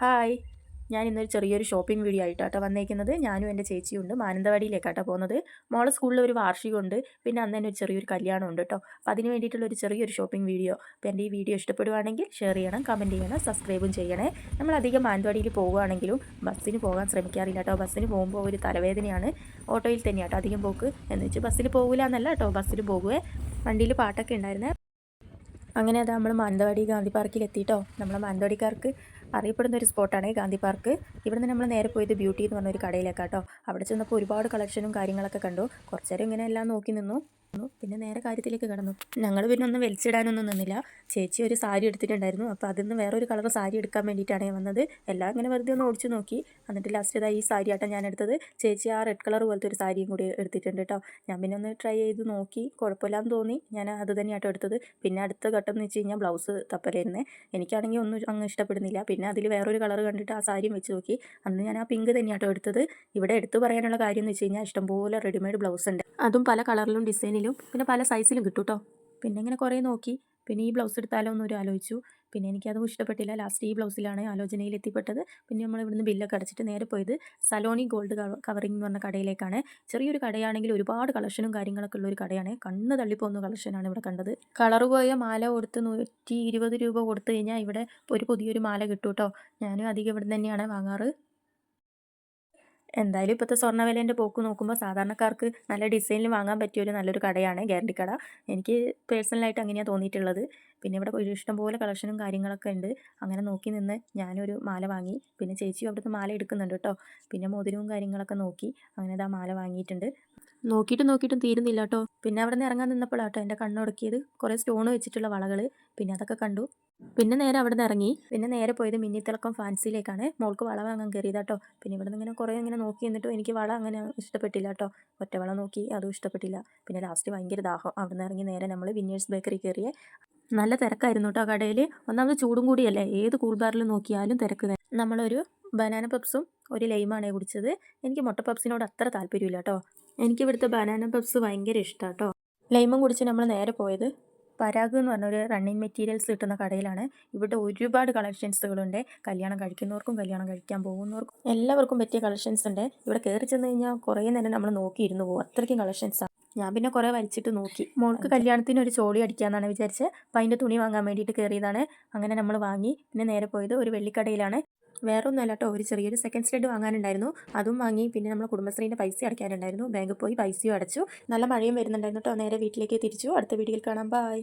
Hi, ഞാൻ ഇന്നൊരു ചെറിയൊരു ഷോപ്പിംഗ് വീഡിയോ ആയിട്ടാട്ടോ വന്നേക്കുന്നത്. ഞാനും എൻ്റെ ചേച്ചിയുണ്ട്. മാനന്തവാടിയിലേക്കാട്ടോ പോകുന്നത്. മോളെ സ്കൂളിൽ ഒരു വാർഷികമുണ്ട്. പിന്നെ അന്ന് തന്നെ ഒരു ചെറിയൊരു കല്യാണം ഉണ്ട് കേട്ടോ. അപ്പോൾ അതിന് വേണ്ടിയിട്ടുള്ള ഒരു ചെറിയൊരു ഷോപ്പിംഗ് വീഡിയോ. അപ്പോൾ എൻ്റെ ഈ വീഡിയോ ഇഷ്ടപ്പെടുവാണെങ്കിൽ ഷെയർ ചെയ്യണം, കമൻറ്റ് ചെയ്യണം, സബ്സ്ക്രൈബും ചെയ്യണേ. നമ്മളധികം മാനന്തവാടിയിൽ പോകുകയാണെങ്കിലും ബസ്സിന് പോകാൻ ശ്രമിക്കാറില്ല കേട്ടോ. ബസ്സിന് പോകുമ്പോൾ ഒരു തലവേദനയാണ്. ഓട്ടോയിൽ തന്നെയാട്ടോ അധികം പോക്ക്. എന്ന് വെച്ച് ബസ്സിൽ പോകില്ല എന്നല്ല കേട്ടോ, ബസ്സിൽ പോകുവേ. വണ്ടിയിൽ പാട്ടൊക്കെ ഉണ്ടായിരുന്നേ. അങ്ങനെ അത് നമ്മൾ മാനന്തവാടി ഗാന്ധി പാർക്കിൽ എത്തിയിട്ടോ. നമ്മളെ മാനന്തവാടിക്കാർക്ക് അറിയപ്പെടുന്ന ഒരു സ്പോട്ടാണ് ഗാന്ധി പാർക്ക്. ഇവിടുന്ന് നമ്മൾ നേരെ പോയത് ബ്യൂട്ടി എന്ന് പറഞ്ഞൊരു കടയിലേക്കാട്ടോ. അവിടെ ചെന്നപ്പോൾ ഒരുപാട് കളക്ഷനും കാര്യങ്ങളൊക്കെ കണ്ടു. കുറച്ച് നേരം ഇങ്ങനെ എല്ലാം നോക്കി നിന്നു. പിന്നെ നേരെ കാര്യത്തിലേക്ക് കടന്നു. ഞങ്ങൾ പിന്നെ ഒന്നും വലിച്ചിടാനൊന്നും നിന്നില്ല. ചേച്ചി ഒരു സാരി എടുത്തിട്ടുണ്ടായിരുന്നു. അപ്പോൾ അതിൽ വേറൊരു കളർ സാരി എടുക്കാൻ വേണ്ടിയിട്ടാണ് ഞാൻ വന്നത്. എല്ലാം ഇങ്ങനെ വെറുതെ ഒന്ന് ഓടിച്ചു നോക്കി. എന്നിട്ട് ലാസ്റ്റ് ഇതായി ഈ സാരി ആട്ടം ഞാൻ എടുത്തത്. ചേച്ചി ആ റെഡ് കളർ പോലത്തെ ഒരു സാരിയും കൂടി എടുത്തിട്ടുണ്ട് കേട്ടോ. ഞാൻ പിന്നെ ഒന്ന് ട്രൈ ചെയ്ത് നോക്കി, കുഴപ്പമില്ലാന്ന് തോന്നി. ഞാൻ അത് തന്നെയാട്ടോ എടുത്തത്. പിന്നെ അടുത്ത ഘട്ടം എന്ന് വെച്ച് കഴിഞ്ഞാൽ ബ്ലൗസ് തപ്പലായിരുന്നേ. എനിക്കാണെങ്കിൽ ഒന്നും അങ്ങ് ഇഷ്ടപ്പെടുന്നില്ല. പിന്നെ അതിൽ വേറൊരു കളർ കണ്ടിട്ട് ആ സാരിയും വെച്ച് നോക്കി. അന്ന് ഞാൻ ആ പിങ്ക് തന്നെയാട്ടോ എടുത്തത്. ഇവിടെ എടുത്തു പറയാനുള്ള കാര്യം എന്ന് വെച്ച് കഴിഞ്ഞാൽ ഇഷ്ടംപോലെ റെഡിമെയ്ഡ് ബ്ലൗസ് ഉണ്ട്. അതും പല കളറിലും ഡിസൈനിലും പിന്നെ പല സൈസിലും കിട്ടും കേട്ടോ. പിന്നെ ഇങ്ങനെ കുറേ നോക്കി. പിന്നെ ഈ ബ്ലൗസ് എടുത്താലോ എന്നൊരു ആലോചിച്ചു. പിന്നെ എനിക്കതും ഇഷ്ടപ്പെട്ടില്ല. ലാസ്റ്റ് ഈ ബ്ലൗസിലാണ് ആലോചനയിൽ എത്തിപ്പെട്ടത്. പിന്നെ നമ്മൾ ഇവിടുന്ന് ബില്ലൊക്കെ അടച്ചിട്ട് നേരെ പോയത് സലോണി ഗോൾഡ് കവറിംഗ് എന്ന് പറഞ്ഞ കടയിലേക്കാണ്. ചെറിയൊരു കടയാണെങ്കിൽ ഒരുപാട് കളക്ഷനും കാര്യങ്ങളൊക്കെ ഉള്ള ഒരു കടയാണ്. കണ്ണ് തള്ളിപ്പോകുന്ന കളക്ഷനാണ് ഇവിടെ കണ്ടത്. കളർ പോയ മാല കൊടുത്ത് 120 രൂപ കൊടുത്തു കഴിഞ്ഞാൽ ഇവിടെ ഒരു പുതിയൊരു മാല കിട്ടും കേട്ടോ. ഞാനും അധികം ഇവിടെ തന്നെയാണ് വാങ്ങാറ്. എന്തായാലും ഇപ്പോഴത്തെ സ്വർണ്ണ വിലേൻ്റെ പോക്ക് നോക്കുമ്പോൾ സാധാരണക്കാർക്ക് നല്ല ഡിസൈനിൽ വാങ്ങാൻ പറ്റിയൊരു നല്ലൊരു കടയാണ് ഗ്യാരണ്ടി കട. എനിക്ക് പേഴ്സണലായിട്ട് അങ്ങനെയാണ് തോന്നിയിട്ടുള്ളത്. പിന്നെ ഇവിടെ ഒരു ഇഷ്ടംപോലെ കളക്ഷനും കാര്യങ്ങളൊക്കെ ഉണ്ട്. അങ്ങനെ നോക്കി നിന്ന് ഞാനൊരു മാല വാങ്ങി. പിന്നെ ചേച്ചിയും അവിടുത്തെ മാല എടുക്കുന്നുണ്ട് കേട്ടോ. പിന്നെ മോതിരവും കാര്യങ്ങളൊക്കെ നോക്കി. അങ്ങനെ ഇതാ മാല വാങ്ങിയിട്ടുണ്ട്. നോക്കിയിട്ടും തീരുന്നില്ല കേട്ടോ. പിന്നെ അവിടെ നിന്ന് ഇറങ്ങാൻ നിന്നപ്പോഴാട്ടോ എൻ്റെ കണ്ണുടക്കിയത്. കുറേ സ്റ്റോൺ വെച്ചിട്ടുള്ള വളകൾ. പിന്നെ അതൊക്കെ കണ്ടു. പിന്നെ നേരെ അവിടെ നിന്ന് ഇറങ്ങി. പിന്നെ നേരെ പോയത് മിന്നിത്തിളക്കം ഫാൻസിയിലേക്കാണ്. മോൾക്ക് വള വാങ്ങാൻ കയറിയതാട്ടോ. പിന്നെ ഇവിടെ നിന്ന് ഇങ്ങനെ കുറേ ഇങ്ങനെ നോക്കി എന്നിട്ടും എനിക്ക് വള അങ്ങനെ ഇഷ്ടപ്പെട്ടില്ല കേട്ടോ. ഒറ്റ വള നോക്കി, അതും ഇഷ്ടപ്പെട്ടില്ല. പിന്നെ ലാസ്റ്റ് ഭയങ്കര ദാഹം. അവിടെ നിന്ന് ഇറങ്ങി നേരെ നമ്മൾ വിന്നേഴ്സ് ബേക്കറി കയറിയേ. നല്ല തിരക്കായിരുന്നു കേട്ടോ കടയിൽ. ഒന്നാമത് ചൂടും കൂടിയല്ലേ, ഏത് കൂൾ ബാറിൽ നോക്കിയാലും തിരക്ക്. നമ്മളൊരു ബനാന പപ്സും ഒരു ലൈമാണ് കുടിച്ചത്. എനിക്ക് മുട്ട പപ്സിനോട് അത്ര താല്പര്യമില്ല കേട്ടോ. എനിക്ക് ഇവിടുത്തെ ബനാന പപ്സ് ഭയങ്കര ഇഷ്ടമാണ് കേട്ടോ. ലൈമും കുടിച്ച് നമ്മൾ നേരെ പോയത് പരാഗ് എന്ന് പറഞ്ഞൊരു റണ്ണിങ് മെറ്റീരിയൽസ് കിട്ടുന്ന കടയിലാണ്. ഇവിടെ ഒരുപാട് കളക്ഷൻസുകളുണ്ട്. കല്യാണം കഴിക്കുന്നവർക്കും കല്യാണം കഴിക്കാൻ പോകുന്നവർക്കും എല്ലാവർക്കും പറ്റിയ കളക്ഷൻസ് ഉണ്ട്. ഇവിടെ കയറി ചെന്ന് കഴിഞ്ഞാൽ കുറേ നേരം നമ്മൾ നോക്കിയിരുന്നു പോകും. അത്രയ്ക്കും കളക്ഷൻസാണ്. ഞാൻ പിന്നെ കുറേ വലിച്ചിട്ട് നോക്കി. മോൾക്ക് കല്യാണത്തിന് ഒരു ചോടി അടിക്കാമെന്നാണ് വിചാരിച്ചത്. അപ്പം അതിൻ്റെ തുണി വാങ്ങാൻ വേണ്ടിയിട്ട് കയറിയതാണ്. അങ്ങനെ നമ്മൾ വാങ്ങി. പിന്നെ നേരെ പോയത് ഒരു വെള്ളിക്കടയിലാണ്. വേറെ ഒന്നുമല്ല കേട്ടോ, ഒരു ചെറിയൊരു സെക്കൻഡ് സ്റ്റഡ് വാങ്ങാനുണ്ടായിരുന്നു. അതും വാങ്ങി. പിന്നെ നമ്മൾ കുടുംബശ്രീൻ്റെ പൈസ അടയ്ക്കാനുണ്ടായിരുന്നു. ബാങ്കിൽ പോയി പൈസയും അടച്ചു. നല്ല മഴയും വരുന്നുണ്ടായിരുന്നു കേട്ടോ. നേരെ വീട്ടിലേക്ക് തിരിച്ചു. അടുത്ത വീഡിയോയിൽ കാണാം. ബൈ.